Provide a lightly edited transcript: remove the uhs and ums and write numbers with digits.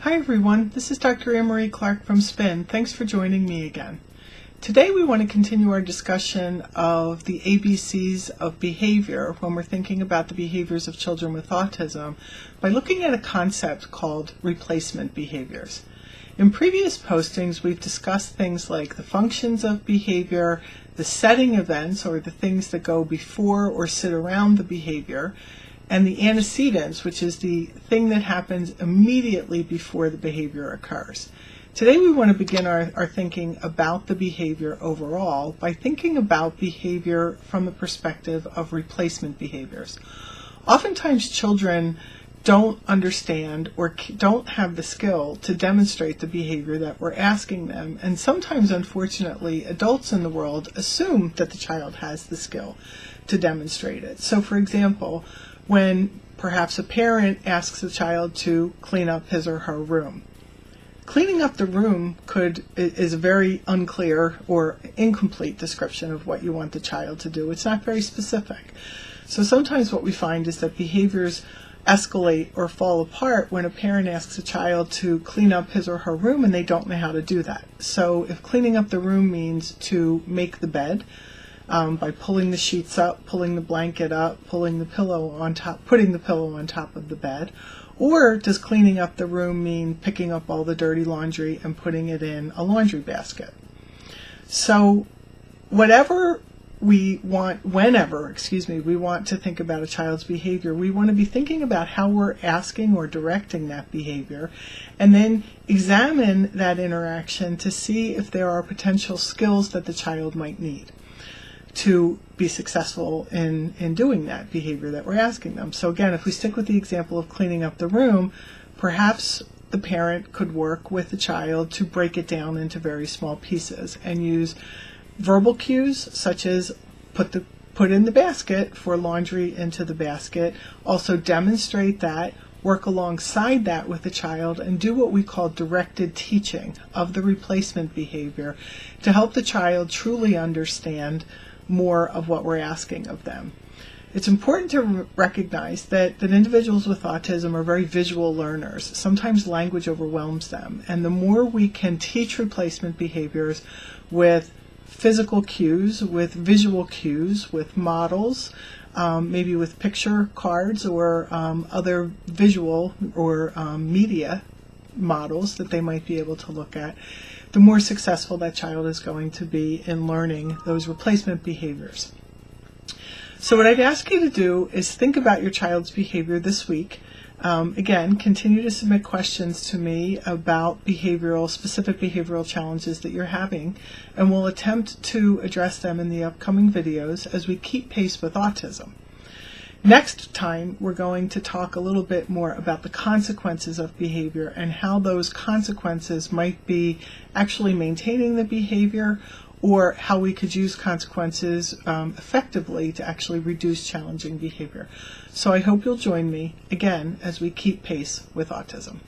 Hi everyone, this is Dr. Anne-Marie Clark from SPIN. Thanks for joining me again. Today we want to continue our discussion of the ABCs of behavior when we're thinking about the behaviors of children with autism by looking at a concept called replacement behaviors. In previous postings we've discussed things like the functions of behavior, the setting events or the things that go before or sit around the behavior, and the antecedents, which is the thing that happens immediately before the behavior occurs. Today we want to begin our thinking about the behavior overall by thinking about behavior from the perspective of replacement behaviors. Oftentimes children don't understand or don't have the skill to demonstrate the behavior that we're asking them, and sometimes, unfortunately, adults in the world assume that the child has the skill to demonstrate it. So, for example, when perhaps a parent asks a child to clean up his or her room. Cleaning up the room is a very unclear or incomplete description of what you want the child to do. It's not very specific. So sometimes what we find is that behaviors escalate or fall apart when a parent asks a child to clean up his or her room and they don't know how to do that. So if cleaning up the room means to make the bed, by pulling the sheets up, pulling the blanket up, putting the pillow on top of the bed? Or does cleaning up the room mean picking up all the dirty laundry and putting it in a laundry basket? So whenever we want to think about a child's behavior, we want to be thinking about how we're asking or directing that behavior, and then examine that interaction to see if there are potential skills that the child might need to be successful in doing that behavior that we're asking them. So again, if we stick with the example of cleaning up the room, perhaps the parent could work with the child to break it down into very small pieces and use verbal cues such as put in the basket for laundry into the basket. Also demonstrate that, work alongside that with the child, and do what we call directed teaching of the replacement behavior to help the child truly understand more of what we're asking of them. It's important to recognize that individuals with autism are very visual learners. Sometimes language overwhelms them, and the more we can teach replacement behaviors with physical cues, with visual cues, with models, maybe with picture cards or other visual or media models that they might be able to look at, the more successful that child is going to be in learning those replacement behaviors. So what I'd ask you to do is think about your child's behavior this week. Again, continue to submit questions to me about specific behavioral challenges that you're having, and we'll attempt to address them in the upcoming videos as we keep pace with autism. Next time, we're going to talk a little bit more about the consequences of behavior and how those consequences might be actually maintaining the behavior, or how we could use consequences effectively to actually reduce challenging behavior. So I hope you'll join me again as we keep pace with autism.